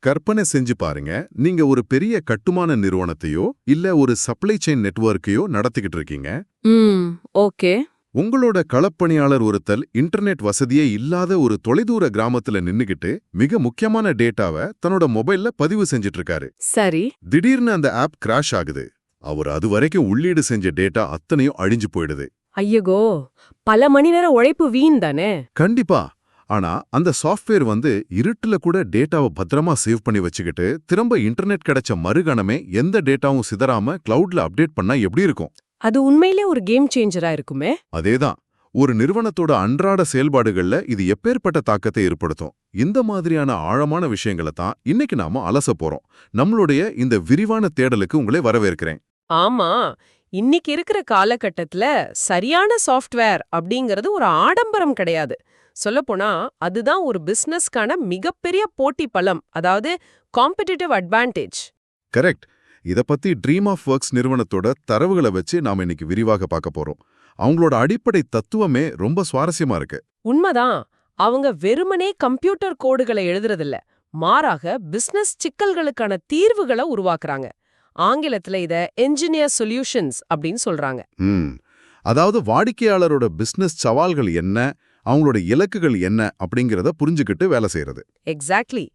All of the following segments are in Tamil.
கற்பனை செஞ்சு பாருங்க, நீங்க ஒரு பெரிய கட்டுமான நிறுவனத்தையோ இல்ல ஒரு சப்ளை செயின் நெட்வொர்க்கையோ நடத்திக்கிட்டு இருக்கீங்க. ம் ஓகே. உங்களோட களப்பணியாளர் ஒருத்தல் இன்டர்நெட் வசதியே இல்லாத ஒரு தொலைதூர கிராமத்துல நின்னுகிட்டு மிக முக்கியமான டேட்டாவை தன்னோட மொபைல்ல பதிவு செஞ்சிட்டு இருக்காரு. சரி. திடீர்னு அந்த ஆப் கிராஷ் ஆகுது. அவர் அது வரைக்கும் உள்ளீடு செஞ்ச டேட்டா அத்தனையும் அழிஞ்சு போயிடுது. ஐயகோ, பல மணி நேர உழைப்பு வீண் தானே. கண்டிப்பா. ஆனா அந்த சாஃப்ட்வேர் இருட்டுல கூட டேட்டாவை பத்திரமா சேவ் பண்ணி வச்சுக்கிட்டு திரும்ப இன்டர்நெட் கிடைச்ச மறுகணமே எந்த டேட்டாவும் சிதறாம கிளவுட்ல அப்டேட் பண்ணா எப்படி இருக்கும்? அது உண்மையிலே ஒரு கேம் சேஞ்சரா இருக்குமே. அதேதான். ஒரு நிறுவனத்தோட அன்றாட செயல்பாடுகள்ல இது எப்பேற்பட்ட தாக்கத்தை ஏற்படுத்தும். இந்த மாதிரியான ஆழமான விஷயங்களை தான் இன்னைக்கு நாம அலச போறோம். நம்மளுடைய இந்த விரிவான தேடலுக்கு உங்களை வரவேற்கிறேன். ஆமா, இன்னைக்கு இருக்கிற காலகட்டத்துல சரியான சாஃப்ட்வேர் அப்படிங்கிறது ஒரு ஆடம்பரம் கிடையாது. சொல்லப்போனா அதுதான் ஒரு பிசினஸ்க்கான மிகப்பெரிய போட்டி பலம், அதாவது காம்படிட்டிவ் அட்வான்டேஜ். கரெக்ட். இத பத்தி ட்ரீம் ஆஃப் ஒர்க்ஸ் நிறுவனத்தோட தரவுகளை வச்சு நாம இன்னைக்கு விரிவாக பார்க்க போறோம். அவங்களோட அடிப்படை தத்துவமே ரொம்ப சுவாரஸ்யமா இருக்கு. உண்மைதான். அவங்க வெறுமனே கம்ப்யூட்டர் கோடுகளை எழுதுறதில்ல, மாறாக பிசினஸ் சிக்கல்களுக்கான தீர்வுகளை உருவாக்குறாங்க. ஆங்கிலத்துல இத என்ஜினியர் சொல்யூஷன்ஸ் அப்படின்னு சொல்றாங்க. அதாவது வாடிக்கையாளரோட பிசினஸ் சவால்கள் என்ன, அவங்களோட இலக்குகள் என்ன அப்படிங்கறத புரிஞ்சுக்கிட்டு வேலை செய்யறது. எக்ஸாக்ட்லி.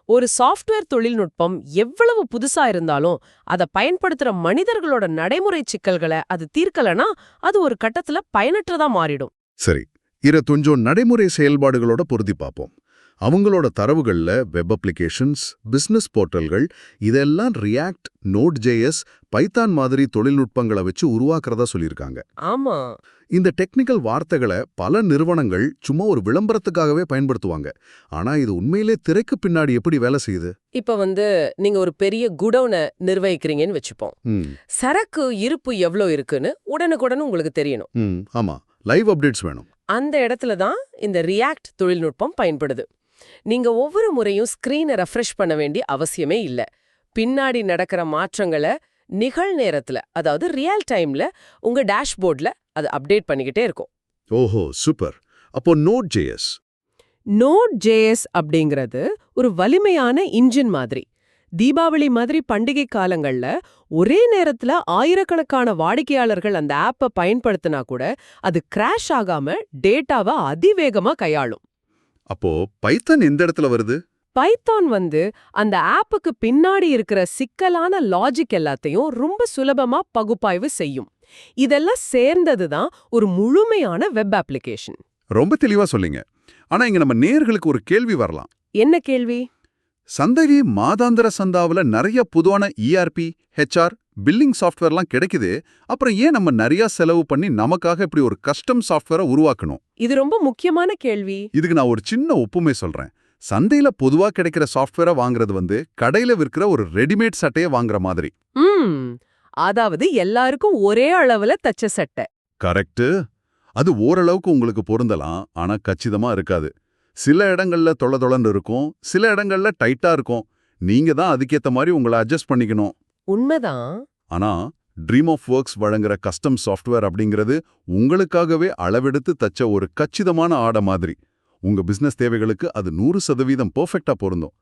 ஒரு சாஃப்ட்வேர் தொழில்நுட்பம் எவ்வளவு புதுசா இருந்தாலும் அதை பயன்படுத்துற மனிதர்களோட நடைமுறை சிக்கல்களை அது தீர்க்கலனா அது ஒரு கட்டத்துல பயனற்றதா மாறிடும். சரி, இத கொஞ்சம் நடைமுறை செயல்பாடுகளோட பொருத்தி பார்ப்போம். அவங்களோட தரவுகள்ல வெப் அப்ளிகேஷன்ஸ், பிசினஸ் போர்ட்டல்கள் இதெல்லாம் ரியாக்ட், நோட்.js, பைத்தான் மாதிரி தொழில்நுட்பங்களை வச்சு உருவாக்குறதா சொல்லியிருக்காங்க. ஆமா. இந்த டெக்னிக்கல் வார்த்தைகளை பல நிறுவனங்கள் சும்மா ஒரு விளம்பரத்துக்காகவே பயன்படுத்துவாங்க. ஆனா இது உண்மையிலே திரைக்கு பின்னாடி எப்படி வேலை செய்யுது? இப்ப நீங்க ஒரு பெரிய குடோனை நிர்வகிக்கிறீங்கன்னு வச்சுப்போம். சரக்கு இருப்பு எவ்வளோ இருக்குன்னு உடனுக்குடன் உங்களுக்கு தெரியணும். ஆமா, லைவ் அப்டேட்ஸ் வேணும். அந்த இடத்துல தான் இந்த ரியாக்ட் தொழில்நுட்பம் பயன்படுது. நீங்க ஒவ்வொரு முறையும் ஸ்கிரீனை ரெஃப்ரெஷ் பண்ண வேண்டிய அவசியமே இல்ல. பின்னாடி நடக்கிற மாற்றங்களை நிகழ்நேரத்துல, அதாவது ரியல் டைம்ல உங்க டேஷ்போர்ட்ல அது அப்டேட் பண்ணிக்கிட்டே இருக்கும். ஓஹோ, சூப்பர். அப்போ நோட்.js அப்படிங்கிறது ஒரு வலிமையான இன்ஜின் மாதிரி. தீபாவளி மாதிரி பண்டிகை காலங்கள்ல ஒரே நேரத்துல ஆயிரக்கணக்கான வாடிக்கையாளர்கள் அந்த ஆப்பை பயன்படுத்தினா கூட அது கிராஷ் ஆகாம டேட்டாவை அதிவேகமா கையாளும். அப்போ பைத்தான் எந்த இடத்துல வருது? பைத்தான் அந்த ஆப்புக்கு பின்னாடி இருக்கிற சிக்கலான லாஜிக் எல்லாத்தையும் ரொம்ப சுலபமா பகுப்பாய்வு செய்யும். இதெல்லாம் சேர்ந்ததுதான் ஒரு முழுமையான வெப் அப்ளிகேஷன். ரொம்ப தெளிவா சொல்லிங்க. ஆனா இங்க நம்ம நேயர்களுக்கு ஒரு கேள்வி வரலாம். என்ன கேள்வி? சந்தைக்கு மாதாந்திர சந்தாவுல நிறைய பொதுவான ERP, HR, பில்லிங் சாஃப்ட்வேர்லாம் கிடைக்குது. அப்புறம் ஏன் நம்ம நிறைய செலவு பண்ணி நமக்காக இப்படி ஒரு கஸ்டம் சாஃப்ட்வேரை உருவாக்கணும்? இது ரொம்ப முக்கியமான கேள்வி. இதுக்கு நான் ஒரு சின்ன ஒப்புமை சொல்றேன். சந்தையில பொதுவா கிடைக்கிற சாஃப்ட்வேரை வாங்குறது கடையில விற்கிற ஒரு ரெடிமேட் சட்டையை வாங்குற மாதிரி. அதாவது எல்லாருக்கும் ஒரே அளவுல தச்ச சட்டை. கரெக்ட். அது ஓரளவுக்கு உங்களுக்கு பொருந்தலாம், ஆனா கச்சிதமா இருக்காது. சில இடங்கள்ல தொளதொளன்னு இருக்கும், சில இடங்கள்ல டைட்டா இருக்கும். நீங்க தான் அதுக்கேத்த மாதிரி உங்களை அட்ஜஸ்ட் பண்ணிக்கணும். உண்மைதான். ஆனா ட்ரீம் ஆஃப் ஒர்க்ஸ் வழங்குற கஸ்டம் சாஃப்ட்வேர் அப்படிங்கிறது உங்களுக்காகவே அளவெடுத்து தச்ச ஒரு கச்சிதமான ஆடை மாதிரி. உங்க பிசினஸ் தேவைகளுக்கு அது 100% பெர்ஃபெக்ட்டா பொருந்தும்.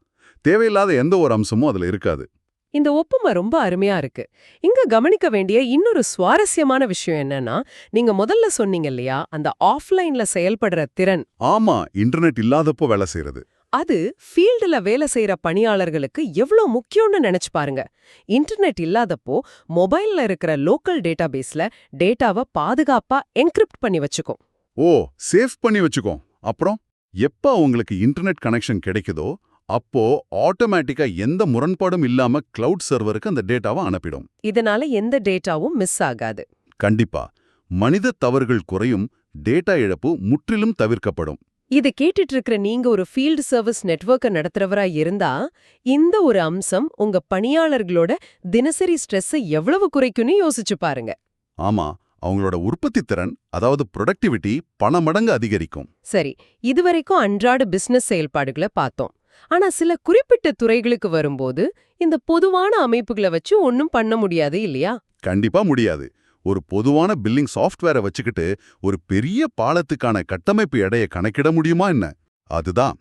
தேவையில்லாத எந்த ஒரு அம்சமும் அதுல இருக்காது. இந்த ஒப்புமை ரொம்ப அருமையா இருக்கு. இங்க கவனிக்க வேண்டிய இன்னொரு சுவாரஸ்யமான விஷயம் என்னன்னா, நீங்க முதல்ல சொன்னீங்க இல்லையா, அந்த ஆஃப்லைன்ல செயல்படுற திறன். ஆமா, இன்டர்நெட் இல்லாதப்போ வேலை செய்யறது. அது ஃபீல்டுல வேலை செய்யற பணியாளர்களுக்கு எவ்வளவு முக்கியம்னு நினைச்சு பாருங்க. இன்டர்நெட் இல்லாதப்போ மொபைல்ல இருக்கிற லோக்கல் டேட்டாபேஸ்ல டேட்டாவை பாதுகாப்பா என்கிரிப்ட் பண்ணி வச்சுக்கும். ஓ, சேவ் பண்ணி வச்சுக்கோம். அப்புறம் எப்ப உங்களுக்கு இன்டர்நெட் கனெக்ஷன் கிடைக்குதோ அப்போ ஆட்டோமேட்டிக்கா எந்த முரண்பாடும் இல்லாம கிளவுட் சர்வருக்கு அந்த டேட்டாவை அனுப்பிடும். இதனால எந்த டேட்டாவும் மிஸ் ஆகாது. கண்டிப்பா. மனித தவறுகள் குறையும், டேட்டா இழப்பு முற்றிலும் தவிர்க்கப்படும். இது கேட்டுட்டு இருக்கிற நீங்க ஒரு ஃபீல்டு சர்வீஸ் நெட்வொர்க்கை நடத்துறவரா இருந்தா, இந்த ஒரு அம்சம் உங்க பணியாளர்களோட தினசரி ஸ்ட்ரெஸ்ஸை எவ்வளவு குறைக்கும்னு யோசிச்சு பாருங்க. ஆமா, அவங்களோட உற்பத்தி திறன், அதாவது ப்ரொடக்டிவிட்டி பல மடங்கு அதிகரிக்கும். சரி, இதுவரைக்கும் அன்றாட பிசினஸ் செயல்பாடுகளை பார்த்தோம். ஆனா சில குறிப்பிட்ட துறைகளுக்கு வரும்போது இந்த பொதுவான அமைப்புகளை வச்சு ஒன்னும் பண்ண முடியாது இல்லையா? கண்டிப்பா முடியாது. ஒரு பொதுவான பில்லிங் சாஃப்ட்வேரை வச்சுக்கிட்டு ஒரு பெரிய பாலத்துக்கான கட்டமைப்பு எடையை கணக்கிட முடியுமா என்ன? அதுதான்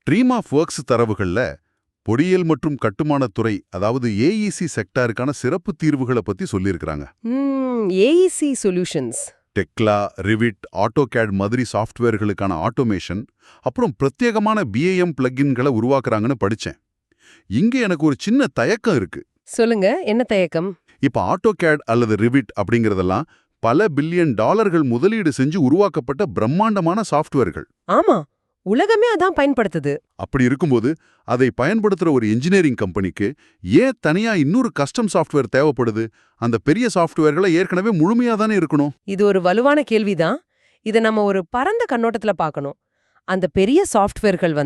ட்ரீம் ஆஃப் ஒர்க்ஸ் தரவுகள்ல பொறியியல் மற்றும் கட்டுமானத்துறை அதாவது ஏஇசி செக்டாருக்கான சிறப்பு தீர்வுகளை பத்தி சொல்லியிருக்கிறாங்க. AEC solutions. Tekla, Revit, AutoCAD மாதிரி சாஃப்ட்வேர்களுக்கான ஆட்டோமேஷன், அப்புறம் பிரத்யேகமான பிஏஎம் பிளக்கின்களை உருவாக்குறாங்கன்னு படிச்சேன். இங்க எனக்கு ஒரு சின்ன தயக்கம் இருக்கு. சொல்லுங்க, என்ன தயக்கம்? இப்ப ஆட்டோகேட் அல்லது ரிவிட் அப்படிங்கறதெல்லாம் பல பில்லியன் டாலர்கள் முதலீடு செஞ்சு உருவாக்கப்பட்ட பிரம்மாண்டமான சாஃப்ட்வேர்கள். ஆமா, உலகமே அதான் பயன்படுத்துது. அப்படி இருக்கும்போது அதை பயன்படுத்துற ஒரு இன்ஜினியரிங் கம்பெனிக்கு ஏன் தனியா இன்னொரு கஸ்டம் சாஃப்ட்வேர் தேவைப்படுது? அந்த பெரிய சாஃப்ட்வேர்களை ஏற்கனவே முழுமையா தானே இருக்கணும். இது ஒரு வலுவான கேள்விதான். இதை நம்ம ஒரு பரந்த கண்ணோட்டத்துல பார்க்கணும். அந்த பெரிய சாஃப்ட்வேர்கள்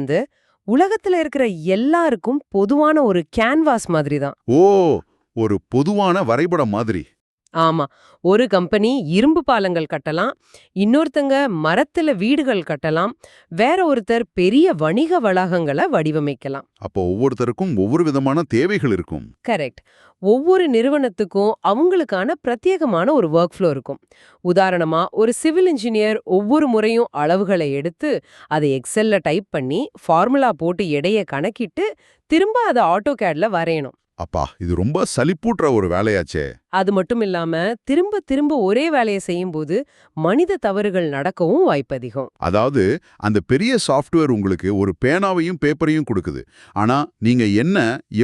உலகத்துல இருக்கிற எல்லாருக்கும் பொதுவான ஒரு கேன்வாஸ் மாதிரி தான். ஓ, ஒரு பொதுவான வரைபடம் மாதிரி. ஆமா, ஒரு கம்பெனி இரும்பு பாலங்கள் கட்டலாம், இன்னொருத்தங்க மரத்துல வீடுகள் கட்டலாம், வேற ஒருத்தர் பெரிய வணிக வளாகங்களை வடிவமைக்கலாம். அப்போ ஒவ்வொருத்தருக்கும் ஒவ்வொரு விதமான தேவைகள் இருக்கும். கரெக்ட். ஒவ்வொரு நிறுவனத்துக்கும் அவங்களுக்கான பிரத்யேகமான ஒரு ஒர்க் ஃப்ளோ இருக்கும். உதாரணமா, ஒரு சிவில் இன்ஜினியர் ஒவ்வொரு முறையும் அளவுகளை எடுத்து அதை எக்ஸெல்ல டைப் பண்ணி ஃபார்முலா போட்டு எடையை கணக்கிட்டு திரும்ப அதை ஆட்டோகேட்ல வரையணும். அப்பா, இது ரொம்ப சலிப்பூட்டுற ஒரு வேலையாச்சே. அது மட்டும் இல்லாம திரும்ப திரும்ப ஒரே வேலையை செய்யும்போது மனித தவறுகள் நடக்கவும் வாய்ப்பு அதிகம். அதாவது அந்த பெரிய சாஃப்ட்வேர் உங்களுக்கு ஒரு பேனாவையும் பேப்பரையும் கொடுக்குது. ஆனா நீங்க என்ன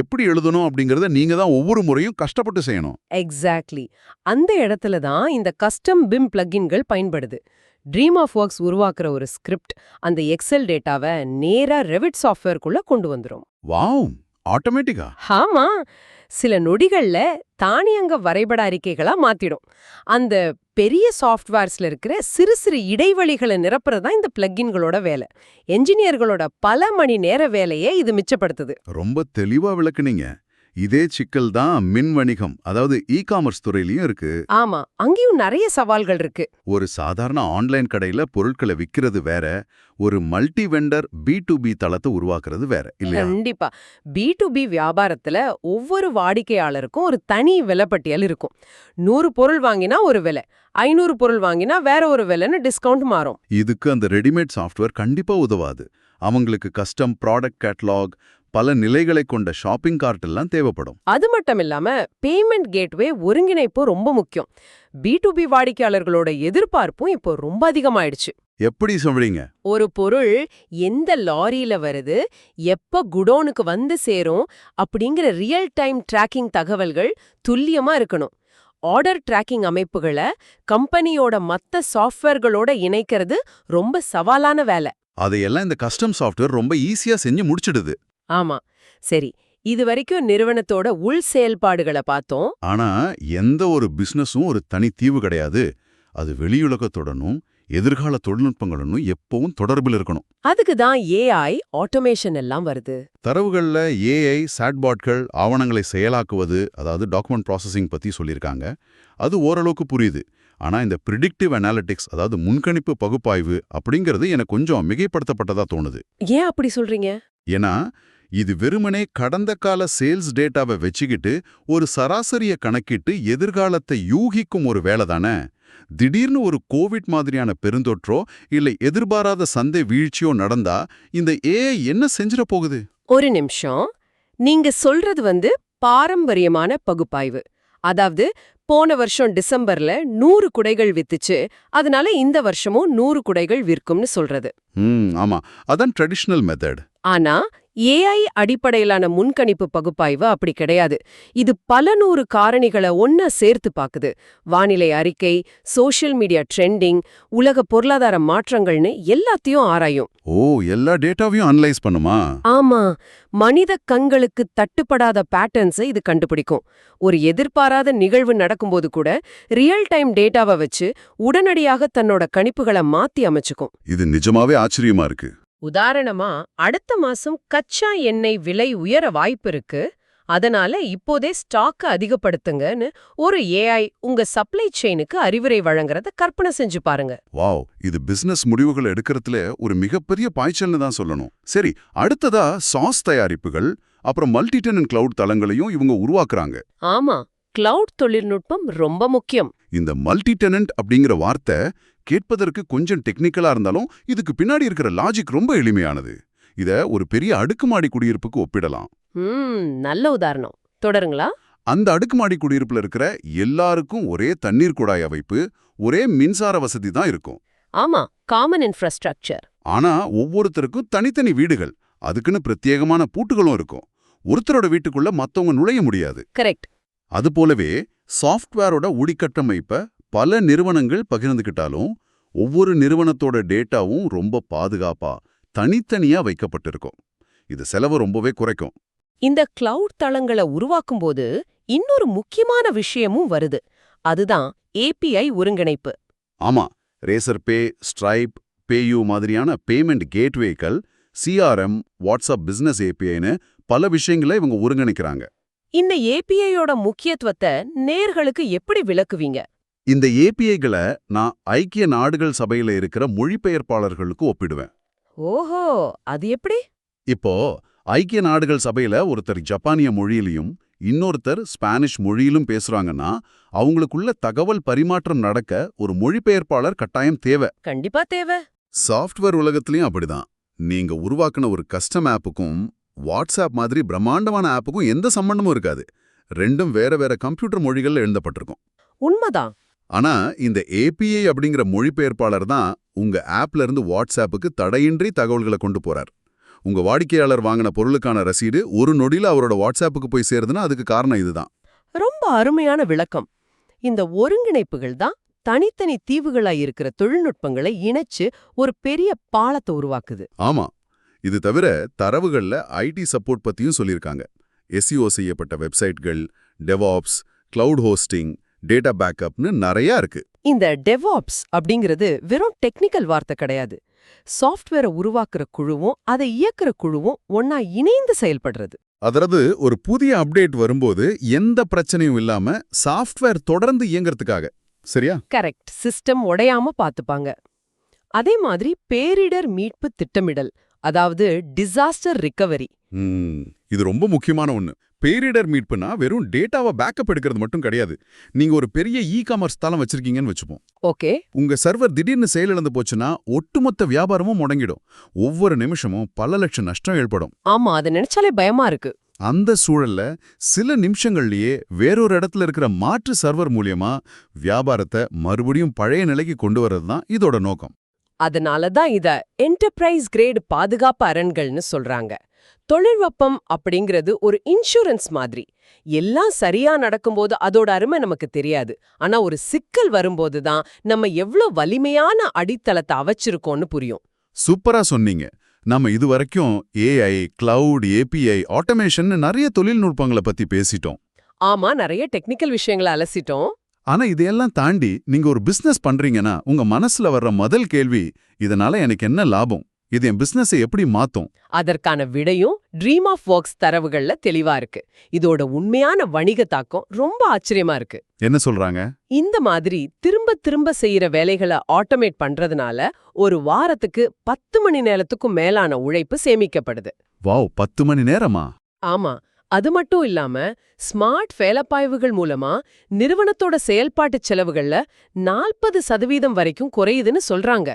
எப்படி எழுதணும் அப்படிங்கறத நீங்க தான் ஒவ்வொரு முறையும் கஷ்டப்பட்டு செய்யணும். எக்ஸாக்ட்லி. அந்த இடத்துல தான் இந்த கஸ்டம் பிம் பிளக்கின்கள் பயன்படுது. ட்ரீம் ஆஃப் ஒர்க்ஸ் உருவாக்குற ஒரு ஸ்கிரிப்ட் அந்த எக்ஸெல் டேட்டாவை நேரா ரெவிட் சாஃப்ட்வேர்க்குள்ள கொண்டு வந்துரும். வாவ், ஆட்டோமேட்டிக்கா? ஆமா, சில நொடிகள்ல தானியங்க வரைபட அறிக்கைகளா மாத்திடும். அந்த பெரிய சாஃப்ட்வேர்ஸ்ல இருக்கிற சிறு சிறு இடைவெளிகளை நிரப்புறதா இந்த பிளக்கின்களோட வேலை. என்ஜினியர்களோட பல மணி நேர வேலையை இது மிச்சப்படுத்துது. ரொம்ப தெளிவா விளக்குனீங்க. இதே சிக்கல் தான் மின் வணிகம், அதாவது இ-காமர்ஸ் துறையிலயும் இருக்கு. ஆமா, அங்கேயும் நிறைய சவால்கள் இருக்கு. ஒரு சாதாரண ஆன்லைன் கடையில பொருட்களை விக்கிறது வேற, ஒரு மல்டி வெண்டர் B2B தளத்தை உருவாக்குறது வேற இல்லையா? கண்டிப்பா. B2B வியாபாரத்துல ஒவ்வொரு வாடிக்கையாளருக்கும் ஒரு தனி விலைப்பட்டியல் இருக்கும். 100 பொருள் வாங்கினா ஒரு விலை, 500 பொருள் வாங்கினா வேற ஒரு விலைன்னு டிஸ்கவுண்ட் மாறும். இதுக்கு அந்த ரெடிமேட் சாஃப்ட்வேர் கண்டிப்பா உதவாது. அவங்களுக்கு கஸ்டம் ப்ராடக்ட் கேட்டலாக், பல நிலைகளை கொண்ட ஷாப்பிங் கார்ட் எல்லாம் தேவைப்படும். அது மட்டும் இல்லாம பேமெண்ட் கேட்வே ஒருங்கிணைப்பு ரொம்ப முக்கியம். B2B வாடிக்கையாளர்களோட எதிர்பார்ப்பும் இப்போ ரொம்ப அதிகமாயிடுச்சு. எப்படி சொல்றீங்க? ஒரு பொருள் எந்த லாரியில வருது, எப்ப குடோனுக்கு சேரும் அப்படிங்கிற ரியல் டைம் டிராக்கிங் தகவல்கள் துல்லியமா இருக்கணும். ஆர்டர் டிராக்கிங் அமைப்புகளை கம்பெனியோட மத்த சாஃப்ட்வேர்களோட இணைக்கிறது ரொம்ப சவாலான வேலை. அதையெல்லாம் இந்த கஸ்டம் சாஃப்ட்வேர் ரொம்ப ஈஸியா செஞ்சு முடிச்சிடுது. ஆமா, சரி. இது வரைக்கும் நிறுவனத்தோட உள் செயல்பாடுகளை பார்த்தோம். ஆனா எந்த ஒரு பிசினஸும் ஒரு தனி தீவு கிடையாது. அது வெளியுலகத்துடனும் எதிர்கால தொழில்நுட்பங்களுடனும் எப்பவும் தொடர்பில் இருக்கணும். அதுக்கு தான் AI ஆட்டோமேஷன் எல்லாம் வருது. தரவுகள்ல AI சாட்பாட்கள் ஆவணங்களை செயலாக்குவது, அதாவது டாக்குமெண்ட் ப்ராசஸிங் பத்தி சொல்லியிருக்காங்க. அது ஓரளவுக்கு புரியுது. ஆனா இந்த பிரிடிக்டிவ் அனாலிட்டிக்ஸ், அதாவது முன்கணிப்பு பகுப்பாய்வு அப்படிங்கிறது எனக்கு கொஞ்சம் மிகைப்படுத்தப்பட்டதா தோணுது. ஏன் அப்படி சொல்றீங்க? ஏன்னா இது வெறுமனே கடந்த கால சேல்ஸ் டேட்டாவை வச்சுக்கிட்டு ஒரு சராசரிய கணக்கிட்டு எதிர்காலத்தை யூகிக்கும் ஒரு வேலை தானே. திடீர்னு ஒரு கோவிட் மாதிரியான பெருந்தொற்றோ இல்லை எதிர்பாராத சந்தை வீழ்ச்சியோ நடந்தா இந்த AI என்ன செஞ்சிட போகுது? ஒரு நிமிஷம். நீங்க சொல்றது பாரம்பரியமான பகுப்பாய்வு. அதாவது போன வருஷம் டிசம்பர்ல 100 குடைகள் வித்துச்சு, அதனால இந்த வருஷமும் 100 குடைகள் விற்கும்னு சொல்றது. ஆமா, அதான் ட்ரெடிஷனல் மெத்தட். ஆனா AI அடிப்படையிலான முன்கணிப்பு பகுப்பாய்வு அப்படி கிடையாது. இது பல 100 காரணிகளை ஒன்னா சேர்த்து பாக்குது. வானிலை அறிக்கை, சோஷியல் மீடியா ட்ரெண்டிங், உலக பொருளாதார மாற்றங்கள்னு எல்லாத்தையும் ஆராயும். ஓ, எல்லா டேட்டாவையும் அனலைஸ் பண்ணுமா? ஆமா, மனித கண்களுக்கு தட்டுப்படாத பேட்டர்ன்ஸை இது கண்டுபிடிக்கும். ஒரு எதிர்பாராத நிகழ்வு நடக்கும்போது கூட ரியல் டைம் டேட்டாவை வச்சு உடனடியாக தன்னோட கணிப்புகளை மாத்தி அமைச்சுக்கும். இது நிஜமாவே ஆச்சரியமா இருக்கு. உதாரணமா, அடுத்த மாசம் கச்சா எண்ணெய் விலை உயர வாய்ப்பு இருக்கு, அதனால இப்போதே ஸ்டாக்க அதிகப்படுத்துங்கன்னு ஒரு AI உங்க சப்ளை செயினுக்கு அறிவுரை வழங்குறத கற்பனை செஞ்சு பாருங்க. வாவ், இது பிசினஸ் முடிவுகள் எடுக்கிறதுல ஒரு மிகப்பெரிய பாய்ச்சல்னு தான் சொல்லணும். சரி, அடுத்ததா சாஸ் தயாரிப்புகள், அப்புறம் மல்டி டெனன்ட் கிளவுட் தளங்களையும் இவங்க உருவாக்குறாங்க. ஆமா, கிளவுட் தொழில்நுட்பம் ரொம்ப முக்கியம். இந்த மல்டி டெனன்ட் அப்படிங்கிற வார்த்தை கேட்பதற்கு கொஞ்சம் டெக்னிக்கலா இருந்தாலும் இதுக்கு பின்னாடி இருக்கிற லாஜிக் ரொம்ப எளிமையானது. இத ஒரு பெரிய அடுக்குமாடி குடியிருப்புக்கு ஒப்பிடலாம். நல்ல உதாரணம். தொடருங்களா? அந்த அடுக்குமாடி குடியிருப்புல இருக்கிற எல்லாருக்கும் ஒரே தண்ணீர் குழாய் அமைப்பு, ஒரே மின்சார வசதி தான் இருக்கும். ஆமா, காமன் இன்ஃப்ராஸ்ட்ரக்சர். ஆனா ஒவ்வொருத்தருக்கும் தனித்தனி வீடுகள், அதுக்குன்னு பிரத்யேகமான பூட்டுகளும் இருக்கும். ஒருத்தரோட வீட்டுக்குள்ள மத்தவங்க நுழைய முடியாது. கரெக்ட். அதுபோலவே சாஃப்ட்வேரோட உடிக்கட்டமைப்ப பல நிறுவனங்கள் பகிர்ந்துக்கிட்டாலும் ஒவ்வொரு நிறுவனத்தோட டேட்டாவும் ரொம்ப பாதுகாப்பா தனித்தனியா வைக்கப்பட்டிருக்கும். இது செலவு ரொம்பவே குறைக்கும். இந்த கிளவுட் தளங்களை உருவாக்கும்போது இன்னொரு முக்கியமான விஷயமும் வருது. அதுதான் ஏபிஐ ஒருங்கிணைப்பு. ஆமா, ரேசர் பே, ஸ்ட்ரைப், பேயூ மாதிரியான பேமெண்ட் கேட்வேக்கள், சிஆர்எம், வாட்ஸ்அப் பிசினஸ் ஏபிஐன்னு பல விஷயங்களை இவங்க ஒருங்கிணைக்கிறாங்க. இந்த ஏபிஐயோட முக்கியத்துவத்தை நேர்களுக்கு எப்படி விளக்குவீங்க? இந்த ஏபிஐகளை நான் ஐக்கிய நாடுகள் சபையில இருக்கிற மொழிபெயர்ப்பாளர்களுக்கு ஒப்பிடுவேன். ஓஹோ, அது எப்படி? இப்போ ஐக்கிய நாடுகள் சபையில ஒருத்தர் ஜப்பானிய மொழியிலையும் இன்னொருத்தர் ஸ்பானிஷ் மொழியிலும் பேசுறாங்கன்னா அவங்களுக்குள்ள தகவல் பரிமாற்றம் நடக்க ஒரு மொழிபெயர்ப்பாளர் கட்டாயம் தேவை. கண்டிப்பா தேவை. சாஃப்ட்வேர் உலகத்திலயும் அப்படிதான். நீங்க உருவாக்குன ஒரு கஸ்டம் ஆப்புக்கும் வாட்ஸ்அப் மாதிரி பிரம்மாண்டமான ஆப்புக்கும் எந்த சம்பந்தமும் இருக்காது. ரெண்டும் வேற வேற கம்ப்யூட்டர் மொழிகள்ல எழுதப்பட்டிருக்கும். உண்மைதான். ஆனா இந்த ஏபிஐ அப்படிங்கிற மொழிபெயர்ப்பாளர் தான் உங்க ஆப்ல இருந்து வாட்ஸ்அப்புக்கு தடையின்றி தகவல்களை கொண்டு போறார். உங்க வாடிக்கையாளர் வாங்கின பொருளுக்கான ரசீடு ஒரு நொடியில அவரோட வாட்ஸ்அப்புக்கு போய் சேருதுன்னா அதுக்கு காரணம் இதுதான். ரொம்ப அருமையான விளக்கம். இந்த ஒருங்கிணைப்புகள் தான் தனித்தனி தீவுகளா இருக்கிற தொழில்நுட்பங்களை இணைச்சு ஒரு பெரிய பாலத்தை உருவாக்குது. ஆமா, இது தவிர தரவுகள்ல ஐடி சப்போர்ட் பத்தியும் சொல்லியிருக்காங்க. எஸ்இஓ செய்யப்பட்ட வெப்சைட்கள், டெவாப்ஸ், கிளவுட் ஹோஸ்டிங், டேட்டா பேக்கப்னு நிறைய இருக்கு. இந்த டெவாப்ஸ் அப்படிங்கிறது வெறும் டெக்னிக்கல் வார்த்தை கிடையாது. சாஃப்ட்வேரை உருவாக்குற குழுவும் அதை இயக்குற குழுவும் ஒன்னா இணைந்து செயல்படுறது. அதாவது ஒரு புதிய அப்டேட் வரும்போது எந்த பிரச்சனையும் இல்லாம சாஃப்ட்வேர் தொடர்ந்து இயங்குறதுக்காக. சரியா? கரெக்ட். சிஸ்டம் உடையாம பாத்துப்பாங்க. அதே மாதிரி பேரிடர் மீட்பு திட்டமிடல், அதாவது டிசாஸ்டர் ரிகவரி. இது ரொம்ப முக்கியமான ஒண்ணு. பேரிடர் மீட்புனா வெறும் டேட்டாவை பேக்கப் எடுக்கிறது மட்டும் கிடையாது. நீங்க ஒரு பெரிய காமர்ஸ் தளம் வச்சிருக்கீங்கன்னு வச்சுப்போம். ஓகே. உங்க சர்வர் திடீர்னு செயலிழந்து போச்சுன்னா ஒட்டுமொத்த வியாபாரமும் முடங்கிடும். ஒவ்வொரு நிமிஷமும் பல லட்சம் நஷ்டம் ஏற்படும். ஆமா, அதை நினைச்சாலே பயமா இருக்கு. அந்த சூழல்ல சில நிமிஷங்கள்லயே வேறொரு இடத்துல இருக்கிற மாற்று சர்வர் மூலியமா வியாபாரத்தை மறுபடியும் பழைய நிலைக்கு கொண்டு வர்றது தான் இதோட நோக்கம். அதனாலதான் இத என்டர்பிரைஸ் கிரேட் பாதுகாப்பு அரண்கள்னு சொல்றாங்க. தொழில்நுட்பம் அப்படிங்கிறது ஒரு இன்சூரன்ஸ் மாதிரி. எல்லாம் சரியா நடக்கும்போது அதோட அருமை நமக்கு தெரியாது. ஆனா ஒரு சிக்கல் வரும்போது தான் நம்ம எவ்ளோ வலிமையான அடித்தளத்தை அவச்சிருக்கோம்னு புரியும். சூப்பரா சொன்னீங்க. நம்ம இதுவரைக்கும் ஏஐ, கிளவுட், ஏபிஐ, ஆட்டோமேஷன் நிறைய தொழில்நுட்பங்களை பத்தி பேசிட்டோம். ஆமா, நிறைய டெக்னிக்கல் விஷயங்களை அலசிட்டோம். ஆனா இதையெல்லாம் தாண்டி நீங்க ஒரு பிசினஸ் பண்றீங்கன்னா உங்க மனசுல வர்ற முதல் கேள்வி, இதனால எனக்கு என்ன லாபம், இது என் பிசினஸை எப்படி மாத்தும்? அதற்கான விடையும் ட்ரீம் ஆஃப் ஒர்க்ஸ் தரவுகள்ல தெளிவா இருக்கு. இதோட உண்மையான வணிக தாக்கம் ரொம்ப ஆச்சரியமா இருக்கு. என்ன சொல்றாங்க? இந்த மாதிரி திரும்ப திரும்ப செய்யற வேலைகளை ஆட்டோமேட் பண்றதுனால ஒரு வாரத்துக்கு 10 மணி நேரத்துக்கும் மேலான உழைப்பு சேமிக்கப்படுது. வாவ், 10 மணி நேரமா? ஆமா, அது மட்டும் இல்லாம ஸ்மார்ட் வேலைப்பாய்வுகள் மூலமா நிறுவனத்தோட செயல்பாட்டு செலவுகள்ல 40% வரைக்கும் குறையுதுன்னு சொல்றாங்க.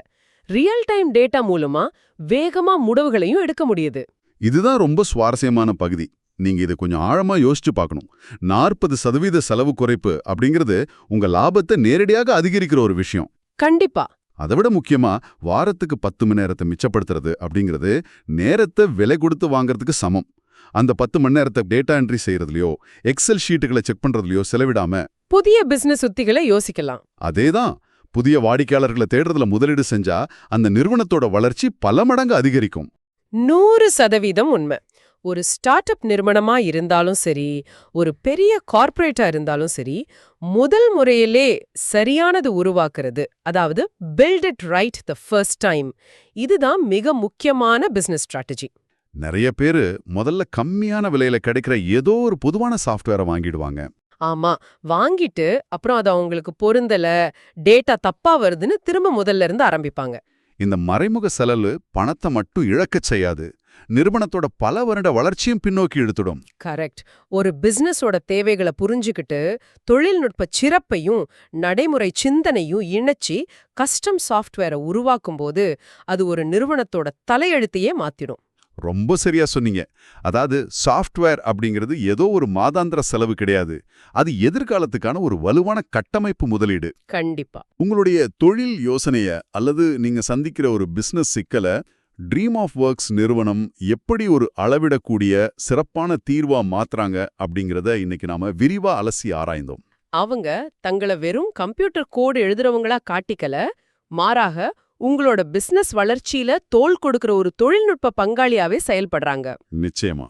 ரியல் டைம் டேட்டா மூலமா வேகமா முடிவுகளையும் எடுக்க முடியுது. இதுதான் ரொம்ப சுவாரஸ்யமான பகுதி. நீங்க இதை கொஞ்சம் ஆழமா யோசிச்சு பார்க்கணும். 40% செலவு குறைப்பு அப்படிங்கிறது உங்க லாபத்தை நேரடியாக அதிகரிக்கிற ஒரு விஷயம். கண்டிப்பா. அதை விட முக்கியமா வாரத்துக்கு 10 மணி நேரத்தை மிச்சப்படுத்துறது அப்படிங்கிறது நேரத்தை விலை கொடுத்து வாங்குறதுக்கு சமம். அந்த 10 மணி நேரத்தை டேட்டா என்ட்ரி செய்யறதுலயோ எக்ஸல் ஷீட்டுகளை செக் பண்றதுலயோ செலவிடாம புதிய பிசினஸ் உத்திகளை யோசிக்கலாம். அதேதான், புதிய வாடிக்கையாளர்களை தேடுறதுல முதலீடு செஞ்சா அந்த நிறுவனத்தோட வளர்ச்சி பல மடங்கு அதிகரிக்கும். 100% உண்மை. ஒரு ஸ்டார்ட் அப் நிறுவனமா இருந்தாலும் சரி, ஒரு பெரிய கார்ப்பரேட்டா இருந்தாலும் சரி, முதல் முறையிலே சரியானது உருவாக்குறது, அதாவது build it right the first time, இதுதான் மிக முக்கியமான பிசினஸ் ஸ்ட்ராட்டஜி. நிறைய பேரு முதல்ல கம்மியான விலையில கிடைக்கிற ஏதோ ஒரு பொதுவான சாஃப்ட்வேரை வாங்கிடுவாங்க. ஆமா, வாங்கிட்டு அப்புறம் அது அவங்களுக்கு பொருந்தல, டேட்டா தப்பா வருதுன்னு திரும்ப முதல்ல இருந்து ஆரம்பிப்பாங்க. இந்த மறைமுக செலவு பணத்தை மட்டும் இழக்கச் செய்யாது, நிறுவனத்தோட பல வருட வளர்ச்சியும் பின்னோக்கி இழுத்துடும். கரெக்ட். ஒரு பிசினஸோட தேவைகளை புரிஞ்சுக்கிட்டு தொழில்நுட்ப சிறப்பையும் நடைமுறை சிந்தனையும் இணைச்சி கஸ்டம் சாஃப்ட்வேரை உருவாக்கும் போது அது ஒரு நிறுவனத்தோட தலையெழுத்தையே மாத்திடும். ரொம்ப சரியா சொன்னீங்க. அதாவது சாஃப்ட்வேர் அப்படிங்கிறது ஏதோ ஒரு மாதாந்திர செலவு கிடையாது. அது எதிர்காலத்துக்கான ஒரு வலுவான கட்டமைப்பு முதலீடு. கண்டிப்பா. உங்களுடைய தொழில் யோசனைய அல்லது நீங்க சந்திக்கிற ஒரு பிசினஸ் சிக்கல ட்ரீம் ஆஃப் ஒர்க்ஸ் நிறுவனம் எப்படி ஒரு அளவிடக்கூடிய சிறப்பான தீர்வா மாத்துறாங்க அப்படிங்கறத இன்னைக்கு நாம விரிவா அலசி ஆராய்ந்தோம். அவங்க தங்கள வெறும் கம்ப்யூட்டர் கோடு எழுதுறவங்களா காட்டிக்கல, மாறாக உங்களோட பிசினஸ் வளர்ச்சியில தோள் கொடுக்கிற ஒரு தொழில்நுட்ப பங்காளியாவே செயல்படுறாங்க. நிச்சயமா.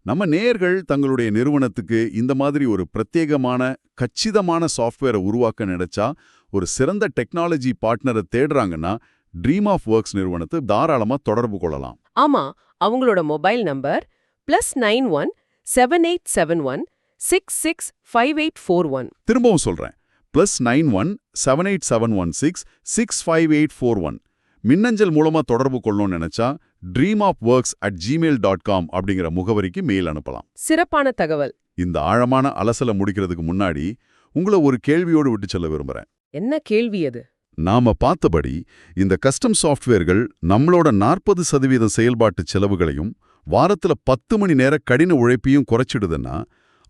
நம்ம நேயர்கள் தங்களுடைய நிறுவனத்துக்கு இந்த மாதிரி ஒரு பிரத்யேகமான கச்சிதமான சாஃப்ட்வேரை உருவாக்க நினைச்சா ஒரு சிறந்த டெக்னாலஜி பார்ட்னரை தேடுறாங்கன்னா ட்ரீம் ஆஃப் ஒர்க்ஸ் நிறுவனத்தை தாராளமா தொடர்பு கொள்ளலாம். ஆமா, அவங்களோட மொபைல் நம்பர் +91 7871 665841. திரும்பவும் சொல்றேன், +91 78716 65841. மின்னஞ்சல் மூலமா தொடர்பு கொள்ளணும்னு நினைச்சா dreamofworks@gmail.com அப்படிங்கிற முகவரிக்கு மெயில் அனுப்பலாம். சிறப்பான தகவல். இந்த ஆழமான அலசலை முடிக்கிறதுக்கு முன்னாடி உங்களை ஒரு கேள்வியோடு விட்டு செல்ல விரும்புறேன். என்ன கேள்வி அது? நாம பார்த்தபடி இந்த கஸ்டம் சாஃப்ட்வேர்கள் நம்மளோட 40% செயல்பாட்டு செலவுகளையும் வாரத்துல 10 மணி நேர கடின உழைப்பையும் குறைச்சிடுதுன்னா,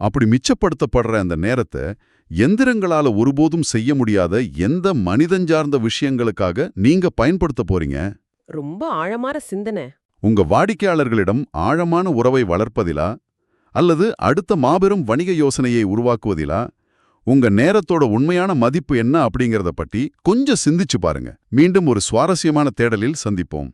அப்படி மிச்சப்படுத்தப்படுற அந்த நேரத்தை எந்திரங்களால ஒருபோதும் செய்ய முடியாத எந்த மனிதஞ்சார்ந்த விஷயங்களுக்காக நீங்க பயன்படுத்த போறீங்க? ரொம்ப ஆழமான சிந்தனை. உங்க வாடிக்கையாளர்களிடம் ஆழமான உறவை வளர்ப்பதிலா, அல்லது அடுத்த மாபெரும் வணிக யோசனையை உருவாக்குவதிலா? உங்க நேரத்தோட உண்மையான மதிப்பு என்ன அப்படிங்கறத பற்றி கொஞ்சம் சிந்திச்சு பாருங்க. மீண்டும் ஒரு சுவாரஸ்யமான தேடலில் சந்திப்போம்.